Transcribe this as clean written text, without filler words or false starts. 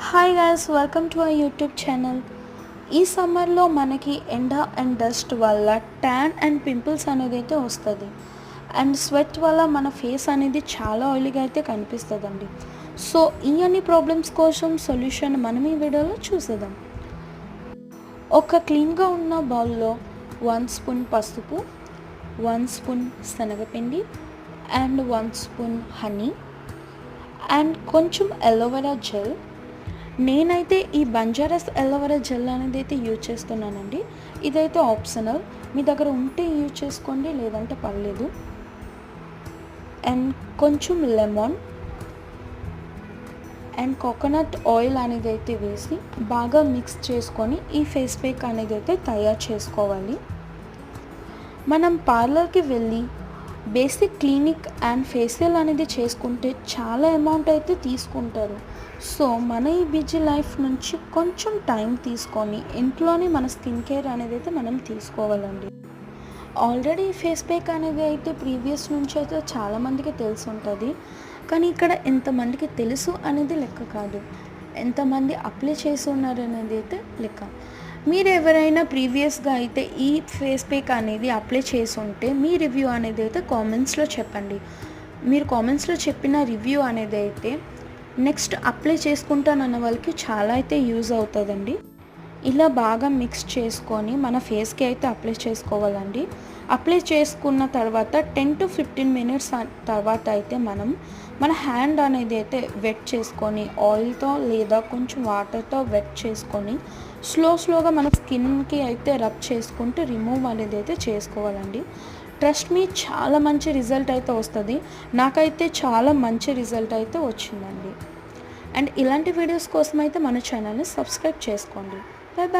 Hi guys, welcome to our YouTube channel. ఈ సమ్మర్లో మనకి ఎండ అండ్ డస్ట్ వల్ల ట్యాన్ అండ్ పింపుల్స్ అనేది అయితే వస్తుంది. అండ్ స్వెట్ వల్ల మన ఫేస్ అనేది చాలా ఆయిలీగా అయితే కనిపిస్తుందండి. సో ఈ అన్ని ప్రాబ్లమ్స్ కోసం సొల్యూషన్ మనం ఈ వీడియోలో చూసేద్దాం. ఒక క్లీన్గా ఉన్న బౌల్లో 1 స్పూన్ పసుపు, 1 స్పూన్ శనగపిండి అండ్ 1 స్పూన్ హనీ అండ్ కొంచెం అలోవెరా జెల్. నేనైతే ఈ బంజారాస్ అలోవెరా జెల్ అనేది అయితే యూజ్ చేస్తున్నానండి. ఇదైతే ఆప్షనల్, మీ దగ్గర ఉంటే యూజ్ చేసుకోండి, లేదంటే పర్లేదు. అండ్ కొంచెం లెమన్ అండ్ కోకోనట్ ఆయిల్ అనేది అయితే వేసి బాగా మిక్స్ చేసుకొని ఈ ఫేస్ ప్యాక్ అనేది అయితే తయారు చేసుకోవాలి. మనం పార్లర్కి వెళ్ళి బేసిక్ క్లినిక్ అండ్ ఫేషియల్ అనేది చేసుకుంటే చాలా అమౌంట్ అయితే తీసుకుంటారు. సో మన ఈ బిజీ లైఫ్ నుంచి కొంచెం టైం తీసుకొని ఇంట్లోనే మన స్కిన్ కేర్ అనేది అయితే మనం తీసుకోవాలండి. ఆల్రెడీ ఫేస్ ప్యాక్ అనేది అయితే ప్రీవియస్ నుంచి అయితే చాలామందికి తెలిసి ఉంటుంది, కానీ ఇక్కడ ఎంతమందికి తెలుసు అనేది లెక్క కాదు, ఎంతమంది అప్లై చేసి ఉన్నారు అనేది అయితే లెక్క. మీరు ఎవరైనా ప్రీవియస్గా అయితే ఈ ఫేస్ ప్యాక్ అనేది అప్లై చేసి ఉంటే మీ రివ్యూ అనేది అయితే కామెంట్స్లో చెప్పండి. మీరు కామెంట్స్లో చెప్పిన రివ్యూ అనేది అయితే నెక్స్ట్ అప్లై చేసుకుంటానన్న వాళ్ళకి చాలా అయితే యూజ్ అవుతుందండి. ఇలా బాగా మిక్స్ చేసుకొని మన ఫేస్కి అయితే అప్లై చేసుకోవాలండి. అప్లై చేసుకున్న తర్వాత 10 to 15 మినిట్స్ తర్వాత అయితే మన హ్యాండ్ అనేది అయితే వెట్ చేసుకొని ఆయిల్తో లేదా కొంచెం వాటర్తో వెట్ చేసుకొని స్లోగా మన స్కిన్కి అయితే రబ్ చేసుకుంటూ రిమూవ్ అనేది అయితే చేసుకోవాలండి. ట్రస్ట్ మీ, చాలా మంచి రిజల్ట్ అయితే వస్తుంది. నాకైతే చాలా మంచి రిజల్ట్ అయితే వచ్చిందండి. అండ్ ఇలాంటి వీడియోస్ కోసం అయితే మన ఛానల్ని సబ్స్క్రైబ్ చేసుకోండి. Bye bye.